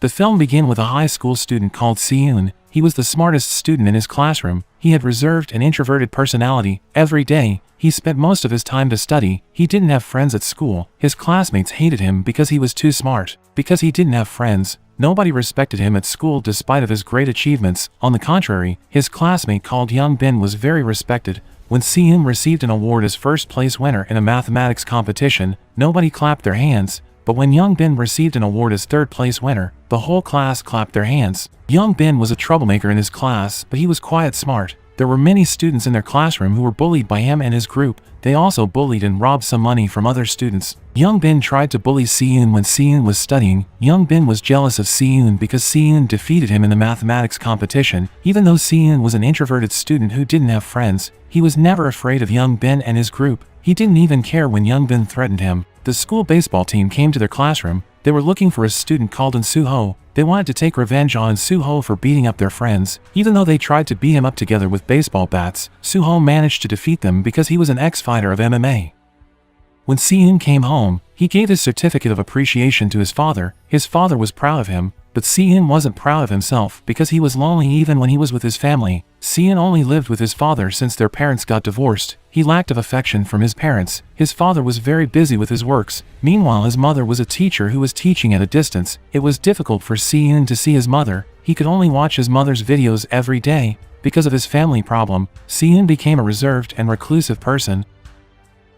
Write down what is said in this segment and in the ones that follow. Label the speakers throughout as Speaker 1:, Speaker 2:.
Speaker 1: The film began with a high school student called Seun. He was the smartest student in his classroom. He had reserved and introverted personality. Every day, he spent most of his time to study. He didn't have friends at school. His classmates hated him because he was too smart. Because he didn't have friends, nobody respected him at school despite of his great achievements. On the contrary, his classmate called Young Bin was very respected. When Seun received an award as first place winner in a mathematics competition, nobody clapped their hands. But when Young Bin received an award as third place winner, the whole class clapped their hands. Young Bin was a troublemaker in his class, but he was quite smart. There were many students in their classroom who were bullied by him and his group. They also bullied and robbed some money from other students. Young Bin tried to bully Seun when Seun was studying. Young Bin was jealous of Seun because Seun defeated him in the mathematics competition. Even though Seun was an introverted student who didn't have friends, he was never afraid of Young Bin and his group. He didn't even care when Young Bin threatened him. The school baseball team came to their classroom. They were looking for a student called Suho. They wanted to take revenge on Suho for beating up their friends. Even though they tried to beat him up together with baseball bats, Suho managed to defeat them because he was an ex-fighter of MMA. When Seun came home, he gave his certificate of appreciation to his father. His father was proud of him, but Seun wasn't proud of himself because he was lonely even when he was with his family. Seun only lived with his father since their parents got divorced. He lacked of affection from his parents. His father was very busy with his works. Meanwhile, his mother was a teacher who was teaching at a distance. It was difficult for Seun to see his mother. He could only watch his mother's videos every day. Because of his family problem, Seun became a reserved and reclusive person.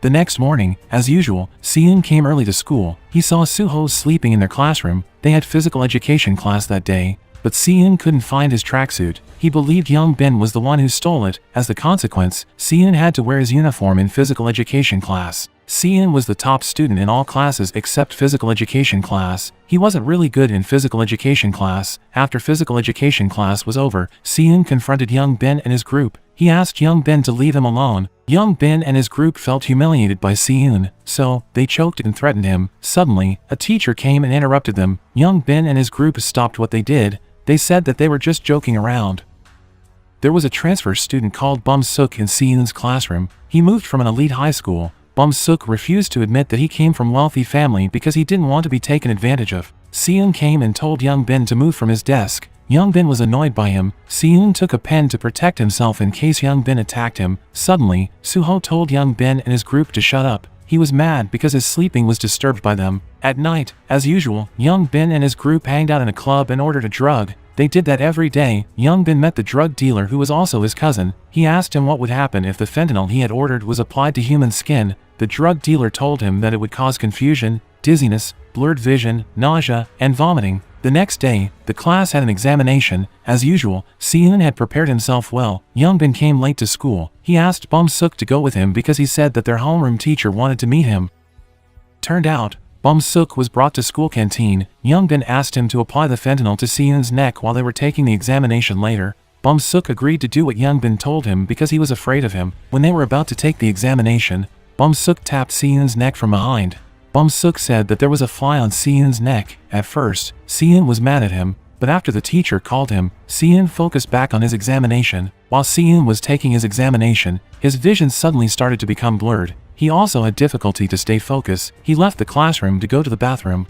Speaker 1: The next morning, as usual, Seun came early to school. He saw Suho sleeping in their classroom. They had physical education class that day, but Seun couldn't find his tracksuit. He believed Young Bin was the one who stole it. As the consequence, Seun had to wear his uniform in physical education class. Seun was the top student in all classes except physical education class. He wasn't really good in physical education class. After physical education class was over, Seun confronted Young Bin and his group. He asked Young Bin to leave him alone. Young Bin and his group felt humiliated by Seun, so they choked and threatened him. Suddenly, a teacher came and interrupted them. Young Bin and his group stopped what they did. They said that they were just joking around. There was a transfer student called Bum Suk in Seun's classroom. He moved from an elite high school. Bum Suk refused to admit that he came from a wealthy family because he didn't want to be taken advantage of. Seun came and told Young Bin to move from his desk. Young Bin was annoyed by him. Seun took a pen to protect himself in case Young Bin attacked him. Suddenly, Suho told Young Bin and his group to shut up. He was mad because his sleeping was disturbed by them. At night, as usual, Young Bin and his group hanged out in a club and ordered a drug. They did that every day. Young Bin met the drug dealer who was also his cousin. He asked him what would happen if the fentanyl he had ordered was applied to human skin. The drug dealer told him that it would cause confusion, dizziness, blurred vision, nausea, and vomiting. The next day, the class had an examination. As usual, Seun had prepared himself well. Young Bin came late to school. He asked Bum Suk to go with him because he said that their homeroom teacher wanted to meet him. Turned out, Bum Suk was brought to school canteen. Young Bin asked him to apply the fentanyl to Seun's neck while they were taking the examination later. Bum Suk agreed to do what Young Bin told him because he was afraid of him. When they were about to take the examination, Bum Suk tapped Seun's neck from behind. Bum Suk said that there was a fly on Seun's neck. At first, Seun was mad at him, but after the teacher called him, Seun focused back on his examination. While Seun was taking his examination, his vision suddenly started to become blurred. He also had difficulty to stay focused. He left the classroom to go to the bathroom.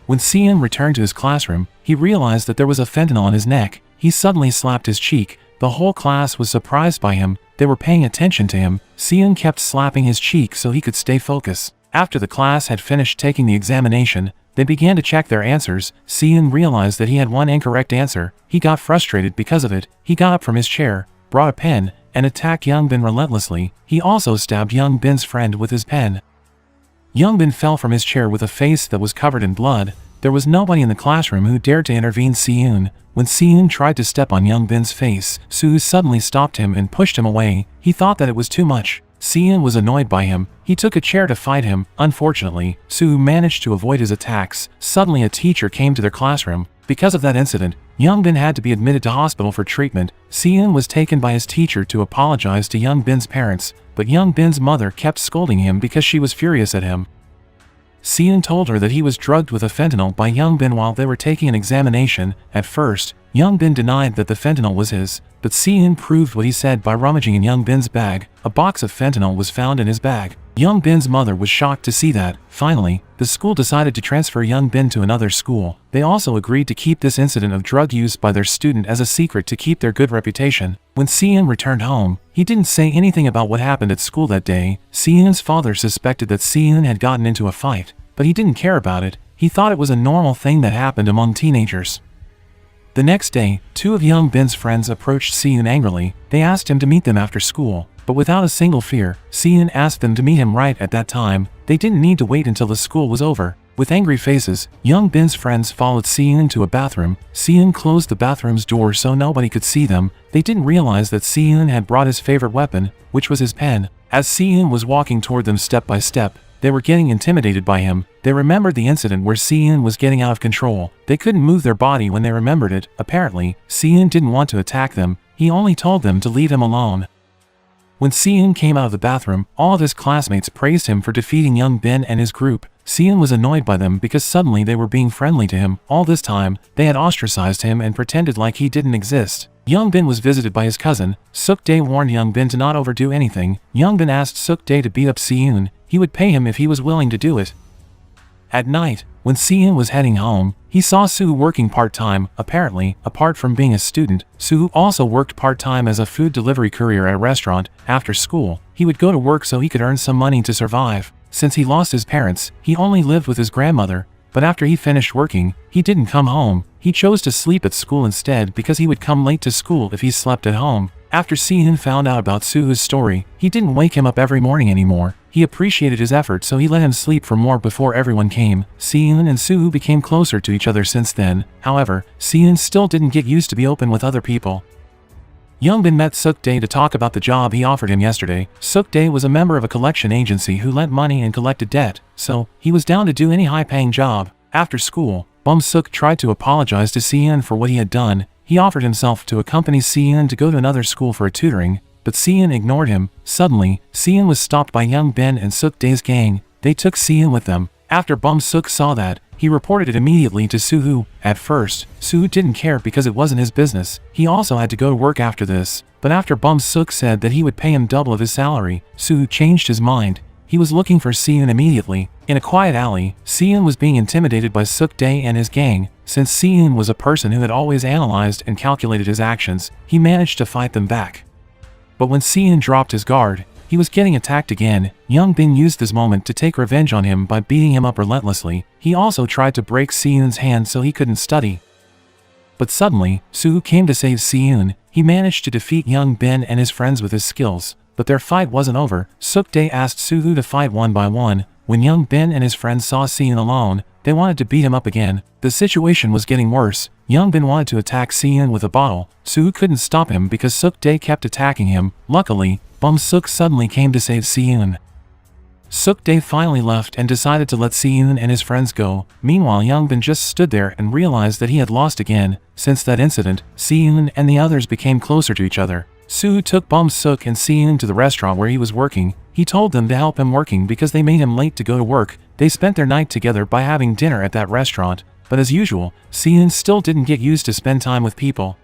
Speaker 1: When Seun returned to his classroom, he realized that there was a fentanyl on his neck. He suddenly slapped his cheek. The whole class was surprised by him. They were paying attention to him. Seun kept slapping his cheek so he could stay focused. After the class had finished taking the examination, they began to check their answers. Seun realized that he had one incorrect answer. He got frustrated because of it. He got up from his chair, brought a pen, and attacked Young Bin relentlessly. He also stabbed Young Bin's friend with his pen. Young Bin fell from his chair with a face that was covered in blood. There was nobody in the classroom who dared to intervene Seun. When Seun tried to step on Young Bin's face, Sue suddenly stopped him and pushed him away. He thought that it was too much. Seun was annoyed by him. He took a chair to fight him. Unfortunately, Sue managed to avoid his attacks. Suddenly a teacher came to their classroom. Because of that incident, Young Bin had to be admitted to hospital for treatment. Seun was taken by his teacher to apologize to Young Bin's parents, but Young Bin's mother kept scolding him because she was furious at him. Seun told her that he was drugged with a fentanyl by Young Bin while they were taking an examination. At first, Young Bin denied that the fentanyl was his, but Seun proved what he said by rummaging in Young Bin's bag. A box of fentanyl was found in his bag. Young Bin's mother was shocked to see that. Finally, the school decided to transfer Young Bin to another school. They also agreed to keep this incident of drug use by their student as a secret to keep their good reputation. When Cian returned home, he didn't say anything about what happened at school that day. Cian's father suspected that Cian had gotten into a fight, but he didn't care about it. He thought it was a normal thing that happened among teenagers. The next day, two of Young Bin's friends approached Cian angrily. They asked him to meet them after school, but without a single fear. Cian asked them to meet him right at that time. They didn't need to wait until the school was over. With angry faces, Young Bin's friends followed Cian to a bathroom. Cian closed the bathroom's door so nobody could see them. They didn't realize that Cian had brought his favorite weapon, which was his pen. As Cian was walking toward them step by step, they were getting intimidated by him. They remembered the incident where Cian was getting out of control. They couldn't move their body when they remembered it. Apparently, Cian didn't want to attack them. He only told them to leave him alone. When Cian came out of the bathroom, all of his classmates praised him for defeating Young Bin and his group. Cian was annoyed by them because suddenly they were being friendly to him. All this time, they had ostracized him and pretended like he didn't exist. Young Bin was visited by his cousin. Suk Dae warned Young Bin to not overdo anything. Young Bin asked Suk Dae to beat up Cian. He would pay him if he was willing to do it. At night, when Cian was heading home, he saw Soo working part-time. Apparently, apart from being a student, Soo also worked part-time as a food delivery courier at a restaurant. After school, he would go to work so he could earn some money to survive. Since he lost his parents, he only lived with his grandmother. But after he finished working, he didn't come home. He chose to sleep at school instead because he would come late to school if he slept at home. After Cian found out about Suho's story, he didn't wake him up every morning anymore. He appreciated his effort, so he let him sleep for more before everyone came. Cian and Suho became closer to each other since then. However, Cian still didn't get used to be open with other people. Young Bin met Suk Dae to talk about the job he offered him yesterday. Suk Dae was a member of a collection agency who lent money and collected debt, so he was down to do any high-paying job. After school, Bum Suk tried to apologize to Cian for what he had done. He offered himself to accompany Cian to go to another school for a tutoring, but Cian ignored him. Suddenly, Cian was stopped by Young Bin and Suk Dae's gang. They took Cian with them. After Bum Suk saw that, he reported it immediately to Suho. At first, Suho didn't care because it wasn't his business. He also had to go to work after this. But after Bum Suk said that he would pay him double of his salary, Suho changed his mind. He was looking for Cian immediately. In a quiet alley, Cian was being intimidated by Suk Dae and his gang. Since Cian was a person who had always analyzed and calculated his actions, he managed to fight them back. But when Cian dropped his guard, he was getting attacked again. Young Bin used this moment to take revenge on him by beating him up relentlessly. He also tried to break Cian's hand so he couldn't study. But suddenly, Suho came to save Cian. He managed to defeat Young Bin and his friends with his skills. But their fight wasn't over. Suk Dae asked Suho to fight one by one. When Young Bin and his friends saw Cian alone, they wanted to beat him up again. The situation was getting worse. Young Bin wanted to attack Cian with a bottle. Suho couldn't stop him because Suk Dae kept attacking him. Luckily, Bum Suk suddenly came to save Cian. Suk Dae finally left and decided to let Cian and his friends go. Meanwhile, Young Bin just stood there and realized that he had lost again. Since that incident, Cian and the others became closer to each other. Suho took Bum Suk and Cian to the restaurant where he was working. He told them to help him working because they made him late to go to work. They spent their night together by having dinner at that restaurant. But as usual, Cian still didn't get used to spend time with people.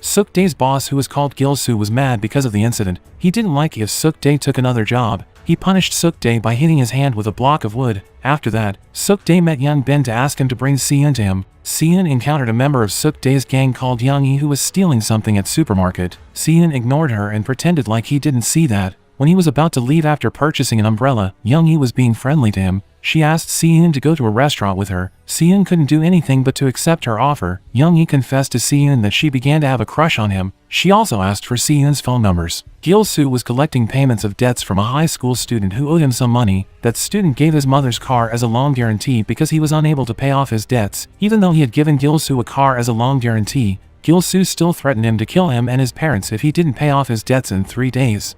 Speaker 1: Suk Dae's boss, who was called Gil-soo, was mad because of the incident. He didn't like if Suk Dae took another job. He punished Suk Dae by hitting his hand with a block of wood. After that, Suk Dae met Young Bin to ask him to bring Cian to him. Cian encountered a member of Suk Dae's gang called Young Yi who was stealing something at supermarket. Cian ignored her and pretended like he didn't see that. When he was about to leave after purchasing an umbrella, Young Yi was being friendly to him. She asked Cian to go to a restaurant with her. Cian couldn't do anything but to accept her offer. Young Yi confessed to Cian that she began to have a crush on him. She also asked for Cian's phone numbers. Gil-soo was collecting payments of debts from a high school student who owed him some money. That student gave his mother's car as a loan guarantee because he was unable to pay off his debts. Even though he had given Gil-soo a car as a loan guarantee, Gil-soo still threatened him to kill him and his parents if he didn't pay off his debts in 3 days.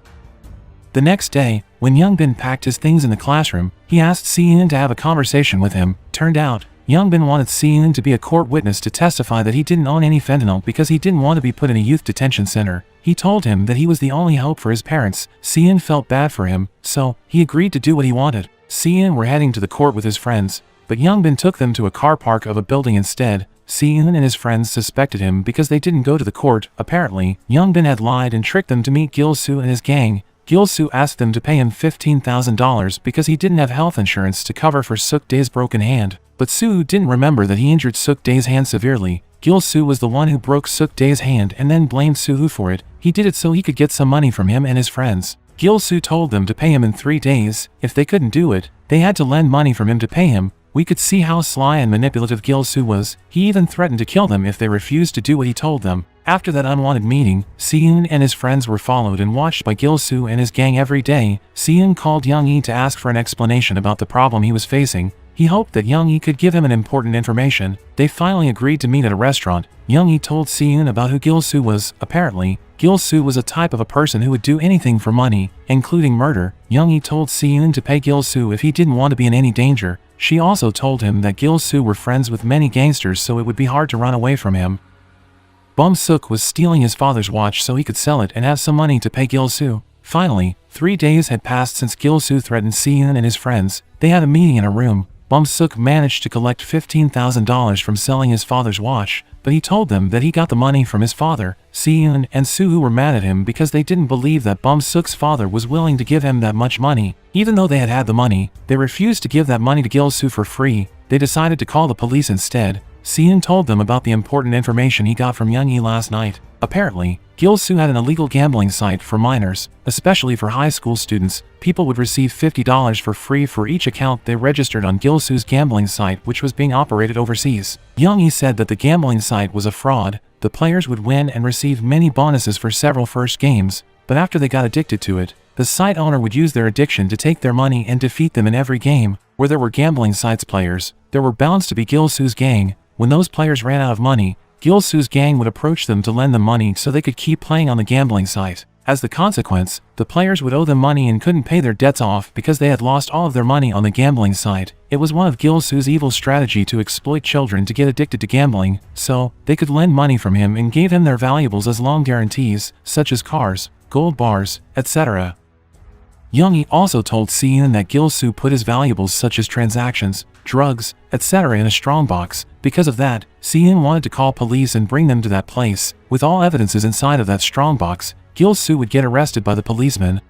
Speaker 1: The next day, when Young Bin packed his things in the classroom, he asked Cian to have a conversation with him. Turned out, Young Bin wanted Cian to be a court witness to testify that he didn't own any fentanyl because he didn't want to be put in a youth detention center. He told him that he was the only hope for his parents. Cian felt bad for him, so he agreed to do what he wanted. Cian were heading to the court with his friends, but Young Bin took them to a car park of a building instead. Cian and his friends suspected him because they didn't go to the court. Apparently, Young Bin had lied and tricked them to meet Gil-soo and his gang. Gil-soo asked them to pay him $15,000 because he didn't have health insurance to cover for Suk-dae's broken hand. But Soo didn't remember that he injured Suk-dae's hand severely. Gil-soo was the one who broke Suk-dae's hand and then blamed Soo for it. He did it so he could get some money from him and his friends. Gil-soo told them to pay him in 3 days. If they couldn't do it, they had to lend money from him to pay him. We could see how sly and manipulative Gil-soo was. He even threatened to kill them if they refused to do what he told them. After that unwanted meeting, Seon and his friends were followed and watched by Gil-soo and his gang every day. Seon called Young-hee to ask for an explanation about the problem he was facing. He hoped that Young-hee could give him an important information. They finally agreed to meet at a restaurant. Young-hee told Seon about who Gil-soo was. Apparently, Gil-soo was a type of a person who would do anything for money, including murder. Young-hee told Seon to pay Gil-soo if he didn't want to be in any danger. She also told him that Gil-soo were friends with many gangsters, so it would be hard to run away from him. Bum-suk was stealing his father's watch so he could sell it and have some money to pay Gil-soo. Finally, 3 days had passed since Gil-soo threatened Seon and his friends. They had a meeting in a room. Bum-suk managed to collect $15,000 from selling his father's watch, but he told them that he got the money from his father. Seon and Soo were mad at him because they didn't believe that Bum-suk's father was willing to give him that much money. Even though they had the money, they refused to give that money to Gil-soo for free. They decided to call the police instead. Seon told them about the important information he got from Young-hee last night. Apparently, Gil-soo had an illegal gambling site for minors, especially for high school students. People would receive $50 for free for each account they registered on Gil-soo's gambling site, which was being operated overseas. Young-hee said that the gambling site was a fraud. The players would win and receive many bonuses for several first games, but after they got addicted to it, the site owner would use their addiction to take their money and defeat them in every game. Where there were gambling sites players, there were bound to be Gil-soo's gang. When those players ran out of money, Gil-soo's gang would approach them to lend them money so they could keep playing on the gambling site. As the consequence, the players would owe them money and couldn't pay their debts off because they had lost all of their money on the gambling site. It was one of Gil-soo's evil strategy to exploit children to get addicted to gambling, so they could lend money from him and gave him their valuables as loan guarantees, such as cars, gold bars, etc. Young-hee also told Seon that Gil-soo put his valuables such as transactions, drugs, etc. in a strongbox. Because of that, Seon wanted to call police and bring them to that place. With all evidences inside of that strongbox, Gil-soo would get arrested by the policeman.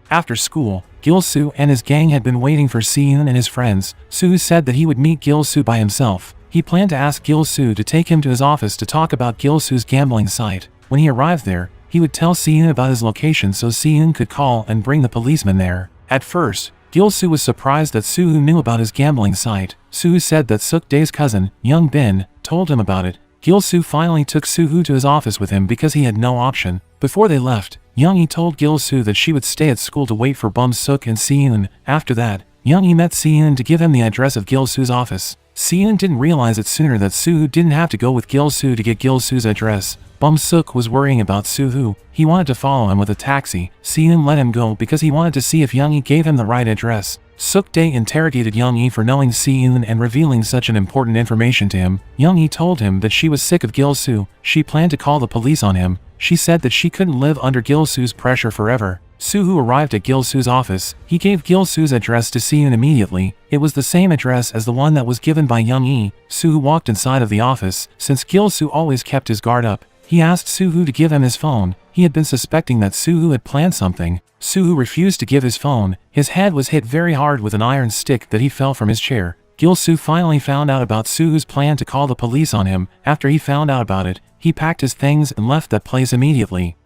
Speaker 1: After school, Gil-soo and his gang had been waiting for Seon and his friends. Soo said that he would meet Gil-soo by himself. He planned to ask Gil-soo to take him to his office to talk about Gil-soo's gambling site. When he arrived there, he would tell Seon about his location so Seon could call and bring the policeman there. At first, Gil-soo was surprised that Soo knew about his gambling site. Soo said that Suk-dae's cousin, Young Bin, told him about it. Gil-soo finally took Soo to his office with him because he had no option. Before they left, Young-hee told Gil-soo that she would stay at school to wait for Bum-suk and Seon. After that, Young-hee met Seon to give him the address of Gil-soo's office. Seon didn't realize it sooner that Soo didn't have to go with Gil-soo to get Gil-soo's address. Bum-suk was worrying about Soo. He wanted to follow him with a taxi. Seon let him go because he wanted to see if Young-hee gave him the right address. Suk-dae interrogated Young-hee for knowing Seon and revealing such an important information to him. Young-hee told him that she was sick of Gil-soo. She planned to call the police on him. She said that she couldn't live under Gil-soo's pressure forever. Soo arrived at Gil-soo's office. He gave Gil-soo's address to Seon immediately. It was the same address as the one that was given by Young-hee. Soo walked inside of the office. Since Gil-soo always kept his guard up, he asked Soo to give him his phone. He had been suspecting that Soo had planned something. Soo refused to give his phone. His head was hit very hard with an iron stick that he fell from his chair. Gil-soo finally found out about Soo's plan to call the police on him. After he found out about it, he packed his things and left that place immediately.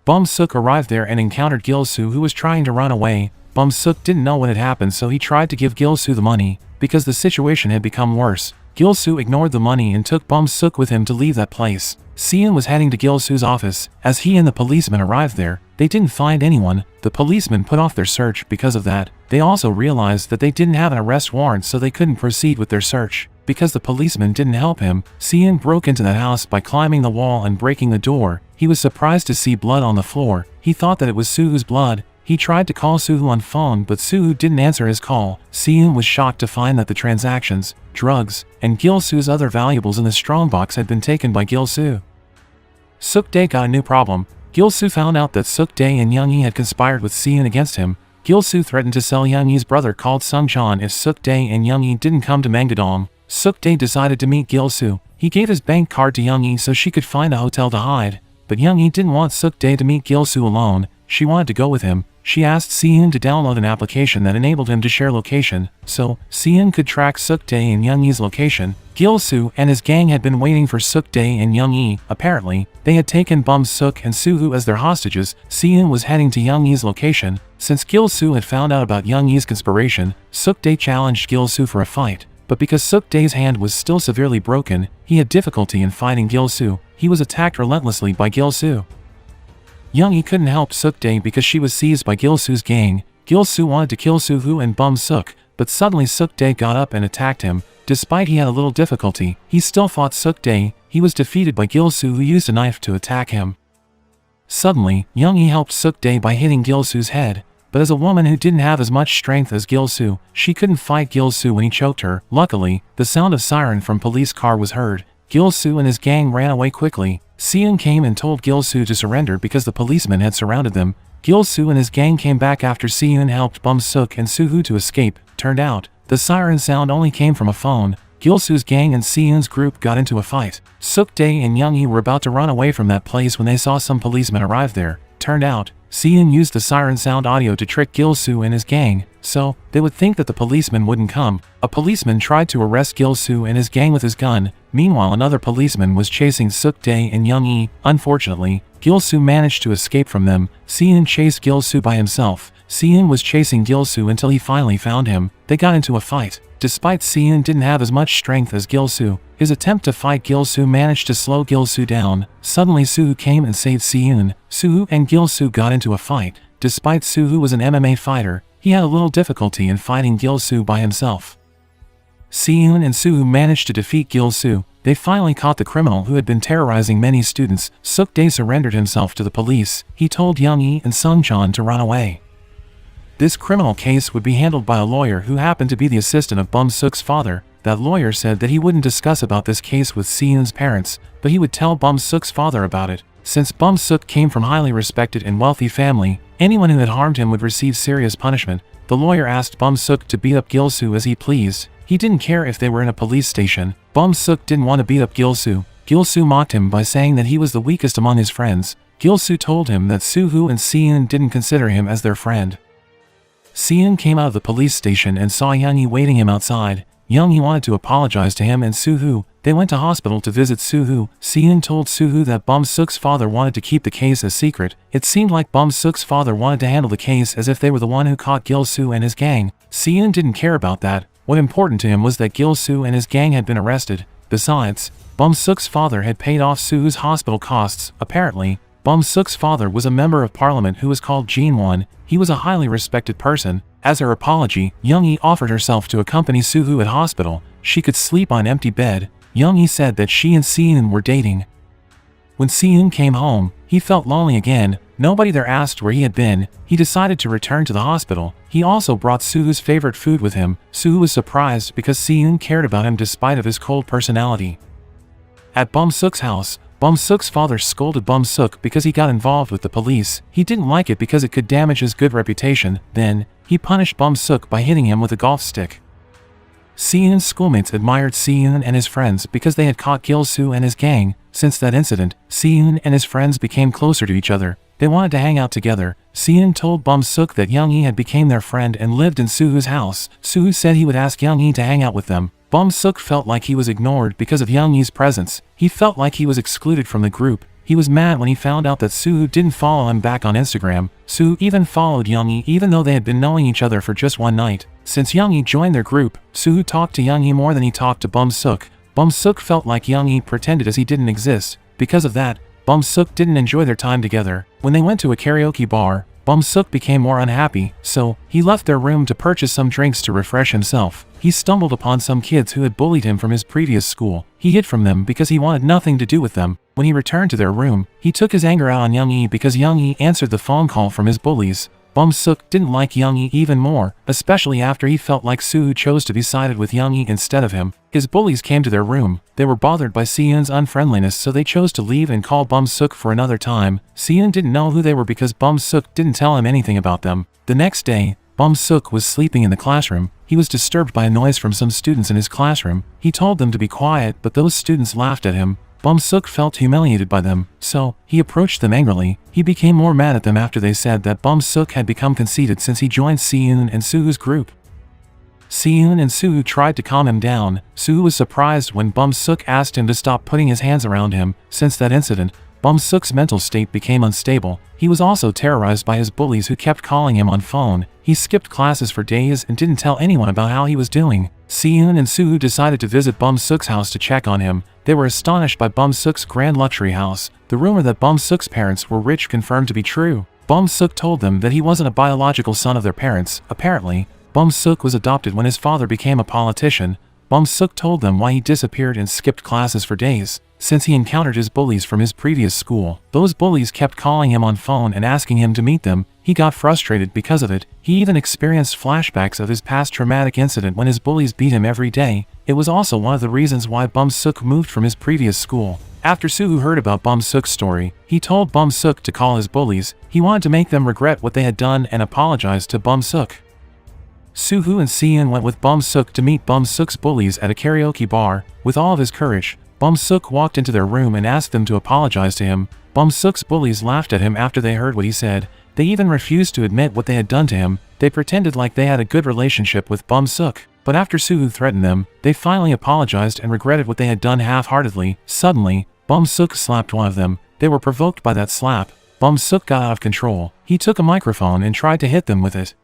Speaker 1: Bum-suk arrived there and encountered Gil-soo, who was trying to run away. Bum-suk didn't know what had happened, so he tried to give Gil-soo the money. Because the situation had become worse, Gil-soo ignored the money and took Bum-suk with him to leave that place. Seon was heading to Gil-soo's office. As he and the policeman arrived there, they didn't find anyone. The policemen put off their search because of that. They also realized that they didn't have an arrest warrant, so they couldn't proceed with their search. Because the policeman didn't help him, Seon broke into that house by climbing the wall and breaking the door. He was surprised to see blood on the floor. He thought that it was Soo's blood. He tried to call Soo on phone, but Soo didn't answer his call. Seon was shocked to find that the transactions, drugs, and Gil-soo's other valuables in the strongbox had been taken by Gil-soo. Suk-dae got a new problem. Gil-soo found out that Suk-dae and Young-hee had conspired with Seon against him. Gil-soo threatened to sell Young-hee's brother called Sung-chan if Suk-dae and Young-hee didn't come to Mangdodong. Suk-dae decided to meet Gil-soo. He gave his bank card to Young-hee so she could find a hotel to hide. but Young-hee didn't want Suk-dae to meet Gil-soo alone. She wanted to go with him. She asked Seon to download an application that enabled him to share location, so Seon could track Suk-dae and Young-hee's location. Gil-soo and his gang had been waiting for Suk-dae and Young-hee. Apparently, they had taken Bum-suk and Soo-hoo as their hostages. Seon was heading to Young-hee's location. Since Gil-soo had found out about Young-hee's conspiration, Suk-dae challenged Gil-soo for a fight. But because Suk-dae's hand was still severely broken, he had difficulty in fighting Gil-soo. He was attacked relentlessly by Gil-soo. Young-hee couldn't help Suk-dae because she was seized by Gil-soo's gang. Gil-soo wanted to kill Soo-hoo and Bum-suk, but suddenly Suk-dae got up and attacked him. Despite he had a little difficulty, he still fought Suk-dae. He was defeated by Gil-soo, who used a knife to attack him. Suddenly, Young-hee helped Suk-dae by hitting Gil-soo's head. But as a woman who didn't have as much strength as Gil-soo, she couldn't fight Gil-soo when he choked her. Luckily, the sound of siren from police car was heard. Gil-soo and his gang ran away quickly. Seon came and told Gil-soo to surrender because the policemen had surrounded them. Gil-soo and his gang came back after Seon helped Bum-suk and Soo-hoo to escape. Turned out, the siren sound only came from a phone. Gil-soo's gang and Seon's group got into a fight. Suk-dae and Young-hee were about to run away from that place when they saw some policemen arrive there. Turned out, Seon used the siren sound audio to trick Gil-soo and his gang, so they would think that the policeman wouldn't come. A policeman tried to arrest Gil-soo and his gang with his gun. Meanwhile, another policeman was chasing Suk-dae and Young-hee. Unfortunately, Gil-soo managed to escape from them. Seon chased Gil-soo by himself. Seon was chasing Gil-soo until he finally found him. They got into a fight. Despite Seon didn't have as much strength as Gil-soo, his attempt to fight Gil-soo managed to slow Gil-soo down. Suddenly Soo-hoo came and saved Seon. Soo-hoo and Gil-soo got into a fight. Despite Soo-hoo was an MMA fighter, he had a little difficulty in fighting Gil-soo by himself. Seon and Soo-hoo managed to defeat Gil-soo. They finally caught the criminal who had been terrorizing many students. Suk-dae surrendered himself to the police. He told Young-hee and Sung-chan to run away. This criminal case would be handled by a lawyer who happened to be the assistant of Bum-suk's father. That lawyer said that he wouldn't discuss about this case with Seon's parents, but he would tell Bum-suk's father about it. Since Bum-suk came from a highly respected and wealthy family, anyone who had harmed him would receive serious punishment. The lawyer asked Bum-suk to beat up Gil-soo as he pleased. He didn't care if they were in a police station. Bum-suk didn't want to beat up Gil-soo. Gil-soo mocked him by saying that he was the weakest among his friends. Gil-soo told him that Soo-hoo and Seon didn't consider him as their friend. Seon came out of the police station and saw Young-hee waiting him outside. Young-hee wanted to apologize to him and Soo-hoo. They went to hospital to visit Soo-hoo. Seon told Soo-hoo that Bum-suk's father wanted to keep the case a secret. It seemed like Bum-suk's father wanted to handle the case as if they were the one who caught Gil-soo and his gang. Seon didn't care about that. What important to him was that Gil-soo and his gang had been arrested. Besides, Bum-suk's father had paid off Soo-hoo's hospital costs. Apparently, Bum-suk's father was a member of parliament who was called Jin-won. He was a highly respected person. As her apology, Young-hee offered herself to accompany Soo-hoo at hospital. She could sleep on an empty bed. Young-hee said that she and Seon were dating. When Seon came home, he felt lonely again. Nobody there asked where he had been. He decided to return to the hospital. He also brought Soo-hoo's favorite food with him. Soo-hoo was surprised because Seon cared about him despite of his cold personality. At Bum-suk's house, Bum-suk's father scolded Bum-suk because he got involved with the police. He didn't like it because it could damage his good reputation. Then, he punished Bum-suk by hitting him with a golf stick. Seon's schoolmates admired Seon and his friends because they had caught Gil-soo and his gang. Since that incident, Seon and his friends became closer to each other. They wanted to hang out together. Seon told Bum-suk that Young-hee had become their friend and lived in Soo-hoo's house. Soo-hoo said he would ask Young-hee to hang out with them. Bum-suk felt like he was ignored because of Young-hee's presence. He felt like he was excluded from the group. He was mad when he found out that Soo-hoo didn't follow him back on Instagram. Soo-hoo even followed Young-hee even though they had been knowing each other for just one night. Since Young-hee joined their group, Soo-hoo talked to Young-hee more than he talked to Bum-suk. Bum-suk felt like Young-hee pretended as he didn't exist. Because of that, Bum-suk didn't enjoy their time together. When they went to a karaoke bar, Bum-suk became more unhappy, so he left their room to purchase some drinks to refresh himself. He stumbled upon some kids who had bullied him from his previous school. He hid from them because he wanted nothing to do with them. When he returned to their room, he took his anger out on Young-hee because Young-hee answered the phone call from his bullies. Bum-suk didn't like Young-hee even more, especially after he felt like Soo-hoo chose to be sided with Young-hee instead of him. His bullies came to their room. They were bothered by Seon's unfriendliness, so they chose to leave and call Bum-suk for another time. Seon didn't know who they were because Bum-suk didn't tell him anything about them. The next day, Bum-suk was sleeping in the classroom. He was disturbed by a noise from some students in his classroom. He told them to be quiet, but those students laughed at him. Bum Suk felt humiliated by them, so he approached them angrily. He became more mad at them after they said that Bum Suk had become conceited since he joined Seun and Suhu's group. Seun and Suhu tried to calm him down. Suhu was surprised when Bum Suk asked him to stop putting his hands around him. Since that incident, Bum Suk's mental state became unstable. He was also terrorized by his bullies who kept calling him on phone. He skipped classes for days and didn't tell anyone about how he was doing. Seun and Suhu decided to visit Bum Suk's house to check on him. They were astonished by Bum Suk's grand luxury house. The rumor that Bum Suk's parents were rich confirmed to be true. Bum Suk told them that he wasn't a biological son of their parents. Apparently, Bum Suk was adopted when his father became a politician. Bum Suk told them why he disappeared and skipped classes for days. Since he encountered his bullies from his previous school, those bullies kept calling him on phone and asking him to meet them. He got frustrated because of it. He even experienced flashbacks of his past traumatic incident when his bullies beat him every day. It was also one of the reasons why Bum Suk moved from his previous school. After Suhu heard about Bum Suk's story, he told Bum Suk to call his bullies. He wanted to make them regret what they had done and apologize to Bum Suk. Suhu and Seun went with Bum Suk to meet Bum Suk's bullies at a karaoke bar. With all of his courage, Bum Suk walked into their room and asked them to apologize to him. Bum Suk's bullies laughed at him after they heard what he said. They even refused to admit what they had done to him. They pretended like they had a good relationship with Bum Suk. But after Suhu threatened them, they finally apologized and regretted what they had done half-heartedly. Suddenly, Bum Suk slapped one of them. They were provoked by that slap. Bum Suk got out of control. He took a microphone and tried to hit them with it.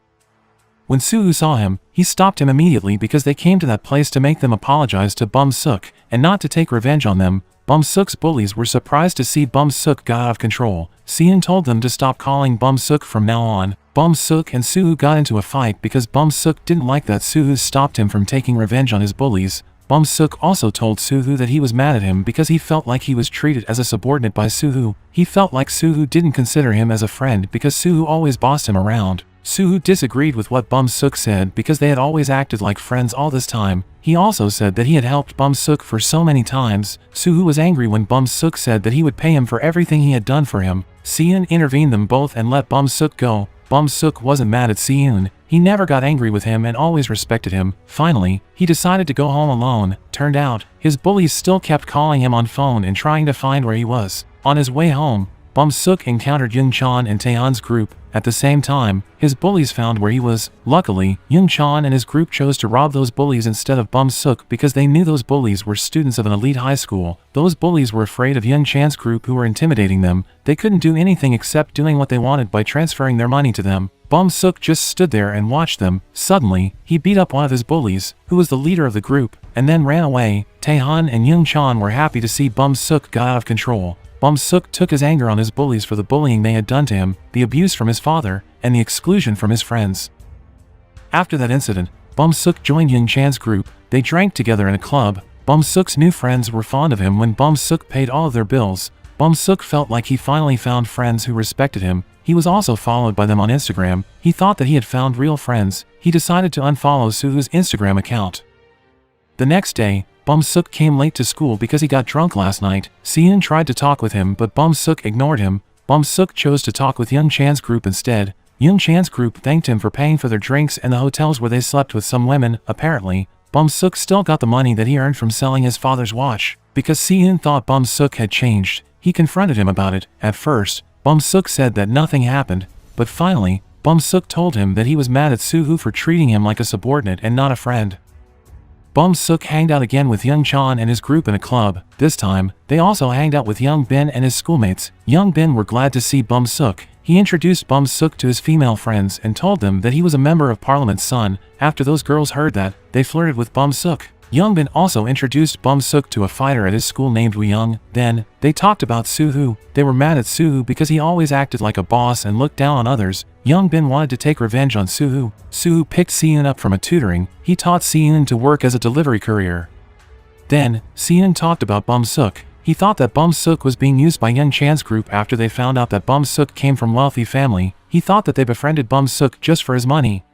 Speaker 1: When Suhu saw him, he stopped him immediately because they came to that place to make them apologize to Bum Suk, and not to take revenge on them. Bum Suk's bullies were surprised to see Bum Suk got out of control. Seun told them to stop calling Bum Suk from now on. Bum Suk and Suhu got into a fight because Bum Suk didn't like that Suhu stopped him from taking revenge on his bullies. Bum Suk also told Suhu that he was mad at him because he felt like he was treated as a subordinate by Suhu. He felt like Suhu didn't consider him as a friend because Suhu always bossed him around. Suhu disagreed with what Bum Suk said because they had always acted like friends all this time. He also said that he had helped Bum Suk for so many times. Suhu was angry when Bum Suk said that he would pay him for everything he had done for him. Seun intervened them both and let Bum Suk go. Bum Suk wasn't mad at Seun. He never got angry with him and always respected him. Finally, he decided to go home alone. Turned out, his bullies still kept calling him on phone and trying to find where he was. On his way home, Bum Suk encountered Young Chan and Taehan's group. At the same time, his bullies found where he was. Luckily, Young Chan and his group chose to rob those bullies instead of Bum Suk because they knew those bullies were students of an elite high school. Those bullies were afraid of Young Chan's group who were intimidating them. They couldn't do anything except doing what they wanted by transferring their money to them. Bum Suk just stood there and watched them. Suddenly, he beat up one of his bullies, who was the leader of the group, and then ran away. Taehan and Young Chan were happy to see Bum Suk got out of control. Bum Suk took his anger on his bullies for the bullying they had done to him, the abuse from his father, and the exclusion from his friends. After that incident, Bum Suk joined Young Chan's group. They drank together in a club. Bum Suk's new friends were fond of him when Bum Suk paid all of their bills. Bum Suk felt like he finally found friends who respected him. He was also followed by them on Instagram. He thought that he had found real friends. He decided to unfollow Suhu's Instagram account. The next day, Bum Suk came late to school because he got drunk last night. Seun tried to talk with him but Bum Suk ignored him. Bum Suk chose to talk with Young Chan's group instead. Young Chan's group thanked him for paying for their drinks and the hotels where they slept with some women. Apparently, Bum Suk still got the money that he earned from selling his father's watch. Because Seun thought Bum Suk had changed, he confronted him about it. At first, Bum Suk said that nothing happened, but finally, Bum Suk told him that he was mad at Suhu for treating him like a subordinate and not a friend. Bum Suk hanged out again with Young Chan and his group in a club. This time, they also hanged out with Young Bin and his schoolmates. Young Bin were glad to see Bum Suk. He introduced Bum Suk to his female friends and told them that he was a member of Parliament's son. After those girls heard that, they flirted with Bum Suk. Young Bin also introduced Bum Suk to a fighter at his school named Woo Young. Then, they talked about Suhu. They were mad at Suhu because he always acted like a boss and looked down on others. Young Bin wanted to take revenge on Suhu. Suhu picked Seun up from a tutoring. He taught Seun to work as a delivery courier. Then, Seun talked about Bum Suk. He thought that Bum Suk was being used by Young Chan's group after they found out that Bum Suk came from a wealthy family. He thought that they befriended Bum Suk just for his money.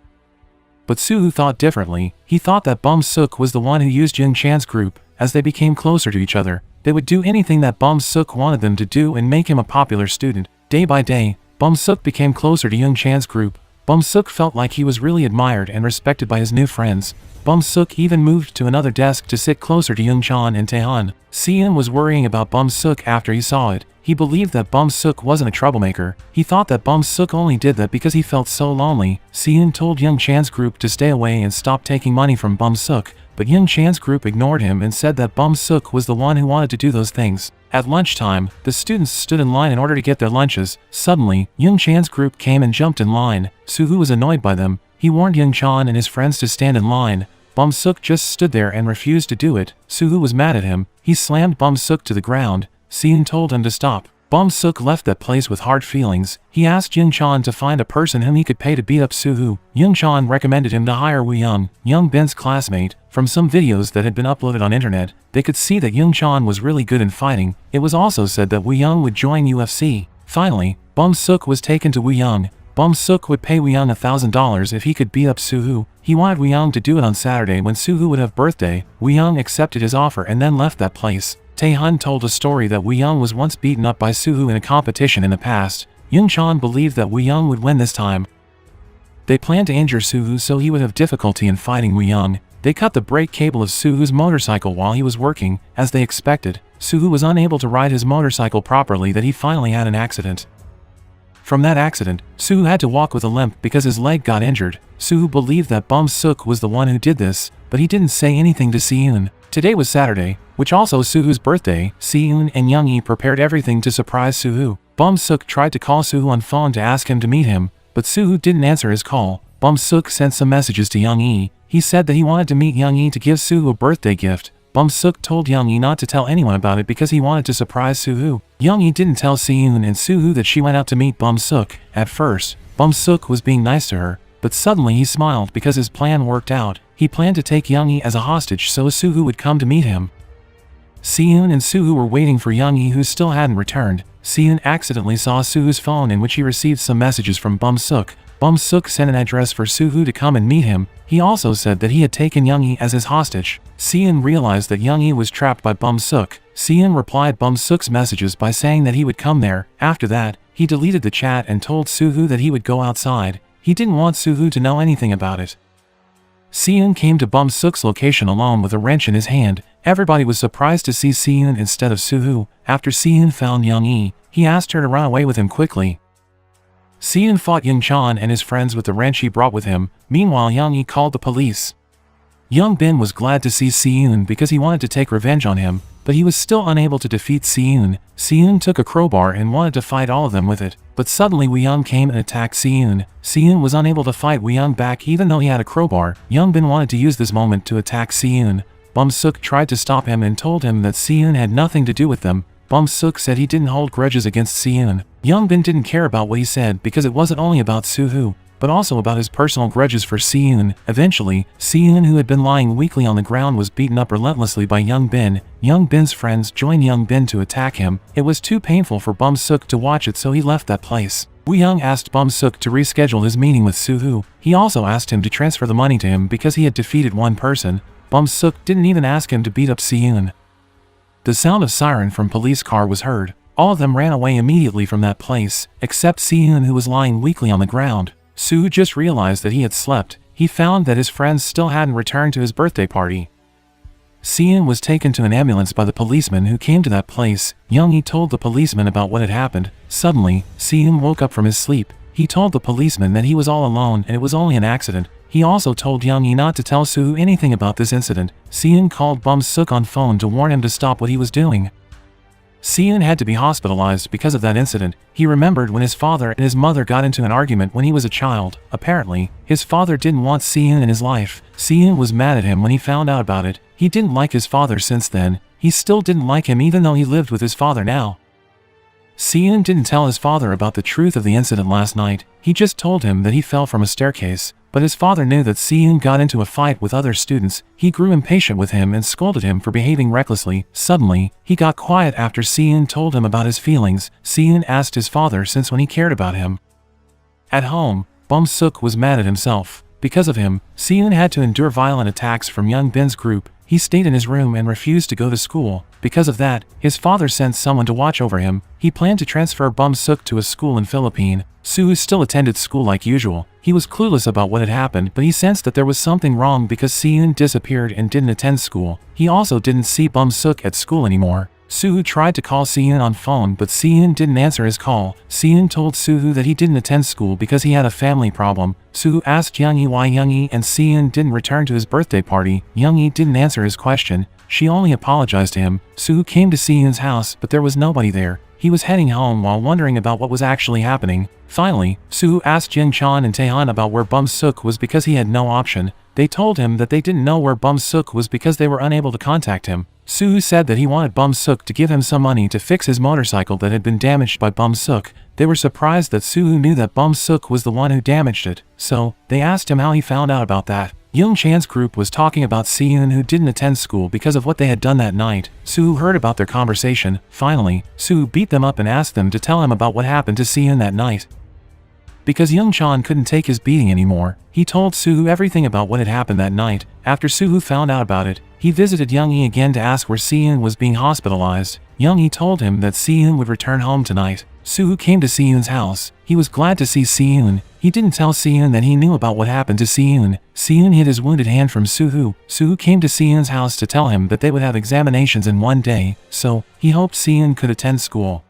Speaker 1: But Suhu thought differently. He thought that Bum Suk was the one who used Young Chan's group. As they became closer to each other, they would do anything that Bum Suk wanted them to do and make him a popular student. Day by day, Bum Suk became closer to Young Chan's group. Bum-suk felt like he was really admired and respected by his new friends. Bum-suk even moved to another desk to sit closer to Young-chan and Tae-hun. Seon was worrying about Bum-suk after he saw it. He believed that Bum-suk wasn't a troublemaker. He thought that Bum-suk only did that because he felt so lonely. Seon told Young-chan's group to stay away and stop taking money from Bum-suk, but Young-chan's group ignored him and said that Bum-suk was the one who wanted to do those things. At lunchtime, the students stood in line in order to get their lunches. Suddenly, Young-chan's group came and jumped in line. Soo-hoo was annoyed by them. He warned Young-chan and his friends to stand in line. Bum-suk just stood there and refused to do it. Soo-hoo was mad at him. He slammed Bum-suk to the ground. Seon told him to stop. Bum-suk left that place with hard feelings. He asked Young-chan to find a person whom he could pay to beat up Soo-hoo. Young-chan recommended him to hire Woo-young, Young Bin's classmate. From some videos that had been uploaded on internet, they could see that Young-chan was really good in fighting. It was also said that Woo-young would join UFC. Finally, Bum-suk was taken to Woo-young. Bum-suk would pay Woo-young $1,000 if he could beat up Soo-hoo. He wanted Woo-young to do it on Saturday when Soo-hoo would have birthday. Woo-young accepted his offer and then left that place. Tae-hun told a story that Woo-young was once beaten up by Soo-hoo in a competition in the past. Young-chan believed that Woo-young would win this time. They planned to injure Soo-hoo so he would have difficulty in fighting Woo-young. They cut the brake cable of Soo-hoo's motorcycle while he was working. As they expected, Soo-hoo was unable to ride his motorcycle properly that he finally had an accident. From that accident, Soo-hoo had to walk with a limp because his leg got injured. Soo-hoo believed that Bum-suk was the one who did this, but he didn't say anything to Seon. Today was Saturday, which also Soo-hoo's birthday. Seon and Young-hee prepared everything to surprise Soo-hoo. Bum-suk tried to call Soo-hoo on phone to ask him to meet him, but Soo-hoo didn't answer his call. Bum-suk sent some messages to Young-hee. He said that he wanted to meet Young-hee to give Soo-hoo a birthday gift. Bum-suk told Young-hee not to tell anyone about it because he wanted to surprise Soo-hoo. Young-hee didn't tell Seon and Soo-hoo that she went out to meet Bum-suk. At first, Bum-suk was being nice to her, but suddenly he smiled because his plan worked out. He planned to take Young-hee as a hostage so Soo-hoo would come to meet him. Seon and Soo-hoo were waiting for Young-hee who still hadn't returned. Seon accidentally saw Soo-hoo's phone in which he received some messages from Bum-suk. Bum-suk sent an address for Soo-hoo to come and meet him. He also said that he had taken Young-hee as his hostage. Seon realized that Young-hee was trapped by Bum-suk. Seon replied Bum-suk's messages by saying that he would come there. After that, he deleted the chat and told Soo-hoo that he would go outside. He didn't want Soo-hoo to know anything about it. Seon came to Bum-suk's location alone with a wrench in his hand. Everybody was surprised to see Seon instead of Soo-hoo. After Seon found Young-hee, he asked her to run away with him quickly. Seon fought Young-chan and his friends with the wrench he brought with him. Meanwhile, Young-hee called the police. Young Bin was glad to see Seon because he wanted to take revenge on him, but he was still unable to defeat Seon. Seon took a crowbar and wanted to fight all of them with it, but suddenly Woo-young came and attacked Seon. Seon was unable to fight Woo-young back even though he had a crowbar. Young Bin wanted to use this moment to attack Seon. Bum-suk tried to stop him and told him that Seon had nothing to do with them. Bum-suk said he didn't hold grudges against Seon. Young Bin didn't care about what he said because it wasn't only about Soo-hoo, but also about his personal grudges for Seon. Eventually, Seon, who had been lying weakly on the ground, was beaten up relentlessly by Young Bin. Young Bin's friends joined Young Bin to attack him. It was too painful for Bum-suk to watch it, so he left that place. Woo-young asked Bum-suk to reschedule his meeting with Soo-hoo. He also asked him to transfer the money to him because he had defeated one person. Bum-suk didn't even ask him to beat up Seon. The sound of siren from police car was heard. All of them ran away immediately from that place, except Seon, who was lying weakly on the ground. Soo just realized that he had slept. He found that his friends still hadn't returned to his birthday party. Seon was taken to an ambulance by the policeman who came to that place. Young-hee told the policeman about what had happened. Suddenly, Seon woke up from his sleep. He told the policeman that he was all alone and it was only an accident. He also told Young-hee not to tell Soo anything about this incident. Seon called Bum-suk on phone to warn him to stop what he was doing. Seon had to be hospitalized because of that incident. He remembered when his father and his mother got into an argument when he was a child. Apparently, his father didn't want Seon in his life. Seon was mad at him when he found out about it. He didn't like his father since then. He still didn't like him even though he lived with his father now. Seon didn't tell his father about the truth of the incident last night. He just told him that he fell from a staircase. But his father knew that Seon got into a fight with other students. He grew impatient with him and scolded him for behaving recklessly. Suddenly, he got quiet after Seon told him about his feelings. Seon asked his father since when he cared about him. At home, Bum-suk was mad at himself. Because of him, Seon had to endure violent attacks from Young Bin's group. he stayed in his room and refused to go to school. Because of that, his father sent someone to watch over him. He planned to transfer Bum-suk to a school in Philippines. Soo still attended school like usual. He was clueless about what had happened, but he sensed that there was something wrong because Seon disappeared and didn't attend school. He also didn't see Bum-suk at school anymore. Soo tried to call Seon on phone, but Seon didn't answer his call. Seon told Soo that he didn't attend school because he had a family problem. Soo asked Young-hee why Young-hee and Seon didn't return to his birthday party. Young-hee didn't answer his question. She only apologized to him. Soo came to Seon's house, but there was nobody there. He was heading home while wondering about what was actually happening. Finally, Soo asked Jin-chan and Taehan about where Bum-suk was because he had no option. They told him that they didn't know where Bum-suk was because they were unable to contact him. Soo said that he wanted Bum-suk to give him some money to fix his motorcycle that had been damaged by Bum-suk. They were surprised that Soo knew that Bum-suk was the one who damaged it, so they asked him how he found out about that. Young Chan's group was talking about Seon who didn't attend school because of what they had done that night. Soo heard about their conversation. Finally, Soo beat them up and asked them to tell him about what happened to Seon that night. Because Young Chan couldn't take his beating anymore, he told Soo everything about what had happened that night. After Soo found out about it, he visited Young-hee again to ask where Seon was being hospitalized. Young-hee told him that Seon would return home tonight. Soo came to Seon's house. He was glad to see Seon. He didn't tell Seon that he knew about what happened to Seon. Seon hid his wounded hand from Soo. Soo came to Seon's house to tell him that they would have examinations in one day, so he hoped Seon could attend school.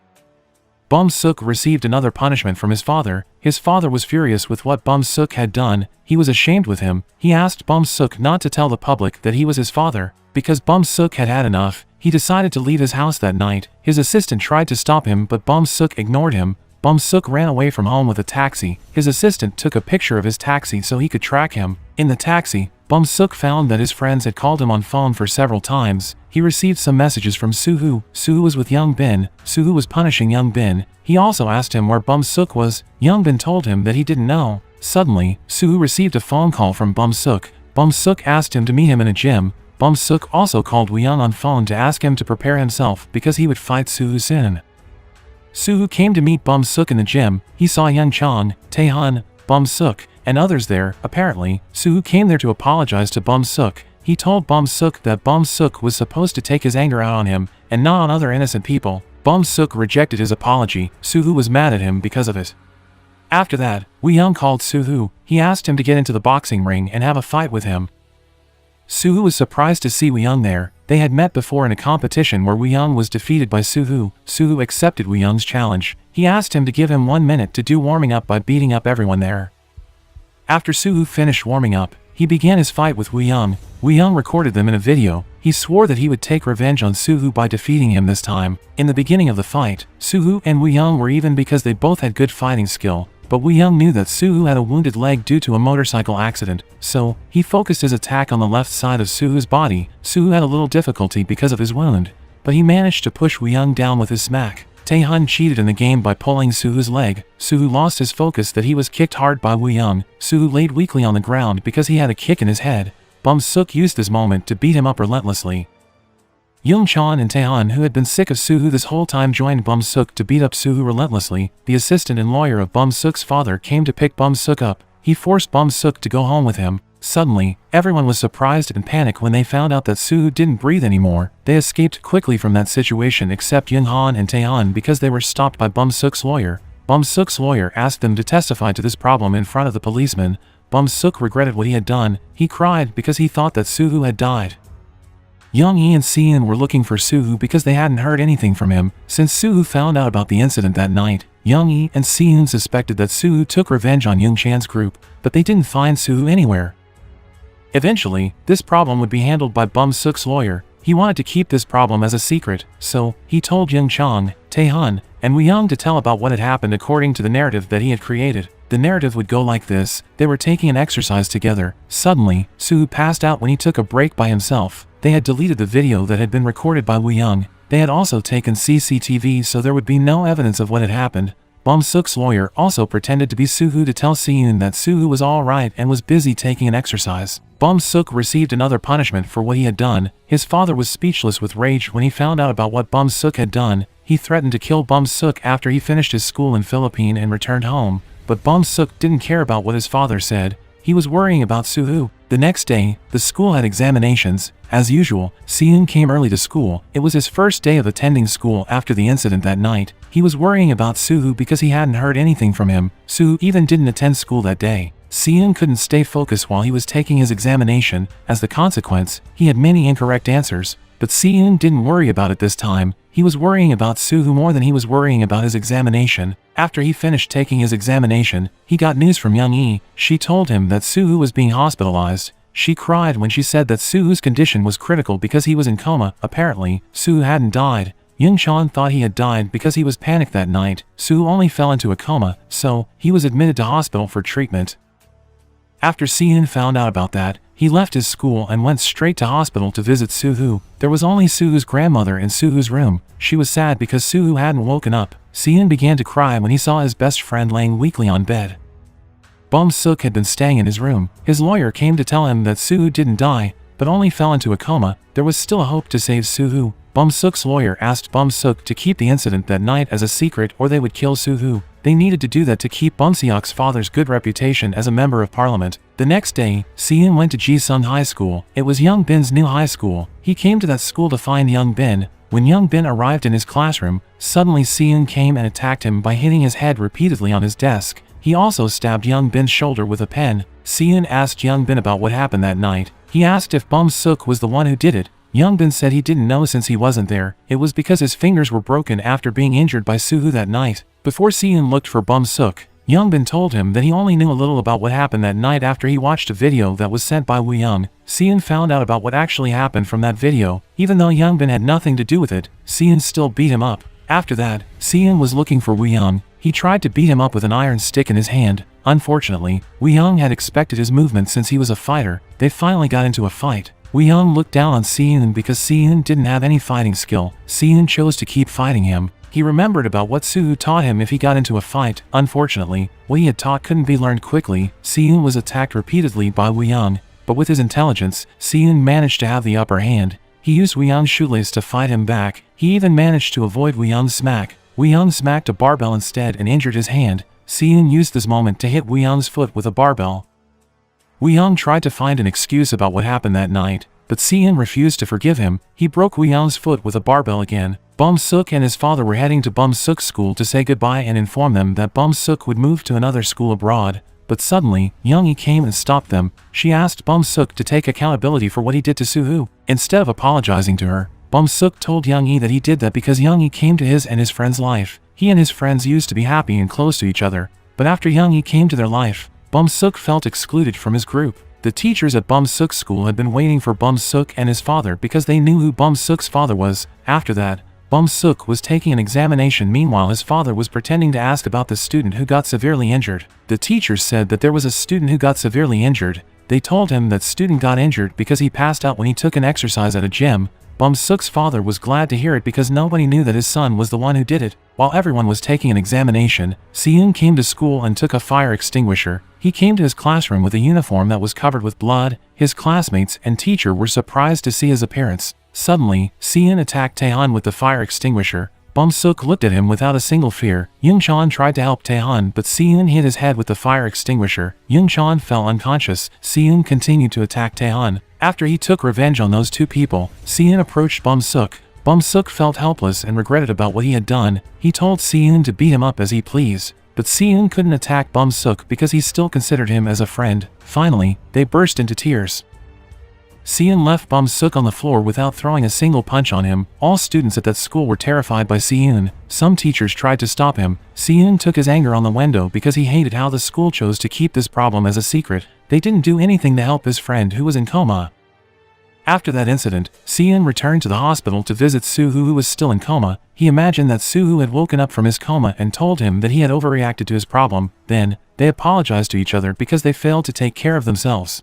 Speaker 1: Bum-suk received another punishment from his father. His father was furious with what Bum-suk had done. He was ashamed with him. He asked Bum-suk not to tell the public that he was his father. Because Bum-suk had had enough, he decided to leave his house that night. His assistant tried to stop him, but Bum-suk ignored him. Bum-suk ran away from home with a taxi. His assistant took a picture of his taxi so he could track him. In the taxi, Bum-suk found that his friends had called him on phone for several times. He received some messages from Soo. Soo was with Young Bin. Soo was punishing Young Bin. He also asked him where Bum-suk was. Young Bin told him that he didn't know. Suddenly, Soo received a phone call from Bum-suk. Bum-suk asked him to meet him in a gym. Bum-suk also called Woo-young on phone to ask him to prepare himself because he would fight Soo soon. Soo came to meet Bum-suk in the gym. He saw Young Chang, Taehan, Bum-suk, and others there. Apparently, Soo came there to apologize to Bum-suk. He told Bum-suk that Bum-suk was supposed to take his anger out on him and not on other innocent people. Bum-suk rejected his apology. Soo was mad at him because of it. After that, Woo-young called Soo. He asked him to get into the boxing ring and have a fight with him. Soo was surprised to see Woo-young there. They had met before in a competition where Woo-young was defeated by Soo. Soo accepted Woo-young's challenge. He asked him to give him 1 minute to do warming up by beating up everyone there. After Soo finished warming up, he began his fight with Woo-young. Woo-young recorded them in a video. He swore that he would take revenge on Soo by defeating him this time. In the beginning of the fight, Soo and Woo-young were even because they both had good fighting skill. But Woo-young knew that Soo had a wounded leg due to a motorcycle accident, so he focused his attack on the left side of Soo's body. Soo had a little difficulty because of his wound, but he managed to push Woo-young down with his smack. Taehan cheated in the game by pulling Soo's leg. Soo lost his focus that he was kicked hard by Woo-young. Soo laid weakly on the ground because he had a kick in his head. Bum-suk used this moment to beat him up relentlessly. Young Chan and Taehan, who had been sick of Soo this whole time, joined Bum-suk to beat up Soo relentlessly. The assistant and lawyer of Bum-suk's father came to pick Bum-suk up. He forced Bum-suk to go home with him. Suddenly, everyone was surprised and panicked when they found out that Soo didn't breathe anymore. They escaped quickly from that situation except Young-han and Taehan because they were stopped by Bum-suk's lawyer. Bum-suk's lawyer asked them to testify to this problem in front of the policeman. Bum-suk regretted what he had done. He cried because he thought that Soo had died. Young-hee and Seon were looking for Soo because they hadn't heard anything from him since Soo found out about the incident that night. Young-hee and Seon suspected that Soo took revenge on Young Chan's group, but they didn't find Soo anywhere. Eventually, this problem would be handled by Bum-suk's lawyer. He wanted to keep this problem as a secret, so he told Young Chang, Taehan, and Woo-young to tell about what had happened according to the narrative that he had created. The narrative would go like this. They were taking an exercise together. Suddenly, Soo passed out when he took a break by himself. They had deleted the video that had been recorded by Woo-young. They had also taken CCTV so there would be no evidence of what had happened. Bum-suk's lawyer also pretended to be Soo to tell Seon that Soo was alright and was busy taking an exercise. Bum-suk received another punishment for what he had done. His father was speechless with rage when he found out about what Bum-suk had done. He threatened to kill Bum-suk after he finished his school in Philippines and returned home. But Bum-suk didn't care about what his father said. He was worrying about Soo. The next day, the school had examinations. As usual, Seon came early to school. It was his first day of attending school after the incident that night. He was worrying about Soo-hoo because he hadn't heard anything from him. Soo-hoo even didn't attend school that day. Seon couldn't stay focused while he was taking his examination. As the consequence, he had many incorrect answers. But Seon didn't worry about it this time. He was worrying about Soo-hoo more than he was worrying about his examination. After he finished taking his examination, he got news from Young-hee. She told him that Soo-hoo was being hospitalized. She cried when she said that Soo-hoo's condition was critical because he was in coma. Apparently, Soo-hoo hadn't died. Young-chan thought he had died because he was panicked that night. Soo-hoo only fell into a coma, so he was admitted to hospital for treatment. After Seon found out about that, he left his school and went straight to hospital to visit Soo-hoo. There was only Soo-hoo's grandmother in Soo-hoo's room. She was sad because Soo-hoo hadn't woken up. Seon began to cry when he saw his best friend laying weakly on bed. Bum-suk had been staying in his room. His lawyer came to tell him that Soo-hoo didn't die, but only fell into a coma. There was still a hope to save Soo-hoo. Bum-suk's lawyer asked Bum-suk to keep the incident that night as a secret or they would kill Soo-hoo. They needed to do that to keep Bum-seok's father's good reputation as a member of parliament. The next day, Seon went to Ji-sung High School. It was Young Bin's new high school. He came to that school to find Young Bin. When Young Bin arrived in his classroom, suddenly Seon came and attacked him by hitting his head repeatedly on his desk. He also stabbed Young Bin's shoulder with a pen. Seon asked Young Bin about what happened that night. He asked if Bum-suk was the one who did it. Young Bin said he didn't know since he wasn't there. It was because his fingers were broken after being injured by Soo-hoo that night. Before Seon looked for Bum-suk, Young Bin told him that he only knew a little about what happened that night after he watched a video that was sent by Woo Young. Seon found out about what actually happened from that video. Even though Young Bin had nothing to do with it, Seon still beat him up. After that, Seon was looking for Woo Young. He tried to beat him up with an iron stick in his hand. Unfortunately, Woo Young had expected his movement since he was a fighter. They finally got into a fight. Woo Young looked down on Seon because Seon didn't have any fighting skill. Seon chose to keep fighting him. He remembered about what Soo-hoo taught him if he got into a fight. Unfortunately, what he had taught couldn't be learned quickly. Seon was attacked repeatedly by Woo Young, but with his intelligence, Seon managed to have the upper hand. He used Woo Young's shoelace to fight him back. He even managed to avoid Woo Young's smack. Woo Young smacked a barbell instead and injured his hand. Seon used this moment to hit Woo Young's foot with a barbell. Woo Young tried to find an excuse about what happened that night, but Seon refused to forgive him. He broke Woo Young's foot with a barbell again. Bum-suk and his father were heading to Bum-suk's school to say goodbye and inform them that Bum-suk would move to another school abroad. But suddenly, Young-hee came and stopped them. She asked Bum-suk to take accountability for what he did to Soo-hoo. Instead of apologizing to her, Bum-suk told Young-hee that he did that because Young-hee came to his and his friend's life. He and his friends used to be happy and close to each other. But after Young-hee came to their life, Bum-suk felt excluded from his group. The teachers at Bum-suk's school had been waiting for Bum-suk and his father because they knew who Bum-suk's father was. After that, Bum-suk was taking an examination. Meanwhile, his father was pretending to ask about the student who got severely injured. The teachers said that there was a student who got severely injured. They told him that student got injured because he passed out when he took an exercise at a gym. Bum-suk's father was glad to hear it because nobody knew that his son was the one who did it. While everyone was taking an examination, Seon came to school and took a fire extinguisher. He came to his classroom with a uniform that was covered with blood. His classmates and teacher were surprised to see his appearance. Suddenly, Seon attacked Taehan with the fire extinguisher. Bum-suk looked at him without a single fear. Young-chan tried to help Taehan, but Seon hit his head with the fire extinguisher. Young-chan fell unconscious. Seon continued to attack Taehan. After he took revenge on those two people, Seon approached Bum-suk. Bum-suk felt helpless and regretted about what he had done. He told Seon to beat him up as he pleased. But Seon couldn't attack Bum-suk because he still considered him as a friend. Finally, they burst into tears. Seon left Bum-suk on the floor without throwing a single punch on him. All students at that school were terrified by Seon. Some teachers tried to stop him. Seon took his anger on the window because he hated how the school chose to keep this problem as a secret. They didn't do anything to help his friend who was in coma. After that incident, Seon returned to the hospital to visit Soo-hoo, who was still in coma. He imagined that Soo-hoo had woken up from his coma and told him that he had overreacted to his problem. Then, they apologized to each other because they failed to take care of themselves.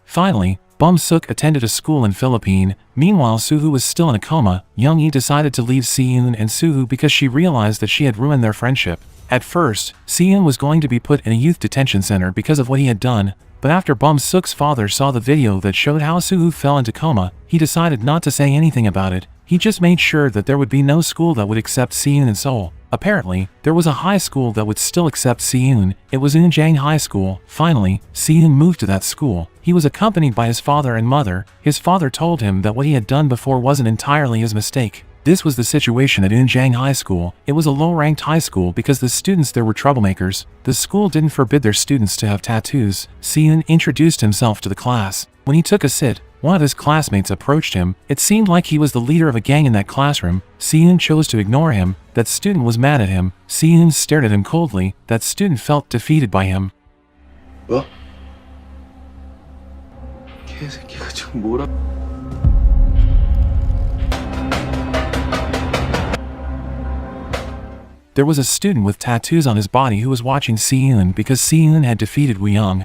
Speaker 1: Finally, Bum-suk attended a school in Philippines. Meanwhile, Soo-hoo was still in a coma. Young-hee decided to leave Seon and Soo-hoo because she realized that she had ruined their friendship. At first, Seon was going to be put in a youth detention center because of what he had done, but after Bum-suk's father saw the video that showed how Soo-hoo fell into coma, he decided not to say anything about it. He just made sure that there would be no school that would accept Seon and Seoul. Apparently, there was a high school that would still accept Seun. It was Unjang High School. Finally, Seun moved to that school. He was accompanied by his father and mother. His father told him that what he had done before wasn't entirely his mistake. This was the situation at Unjang High School. It was a low-ranked high school because the students there were troublemakers. The school didn't forbid their students to have tattoos. Seun introduced himself to the class. When he took a sit, one of his classmates approached him. It seemed like he was the leader of a gang in that classroom. Seun chose to ignore him. That student was mad at him. Seun stared at him coldly. That student felt defeated by him.
Speaker 2: 뭐? 개새끼가 지금 뭐라?
Speaker 1: There was a student with tattoos on his body who was watching Seun because Seun had defeated Woo Young.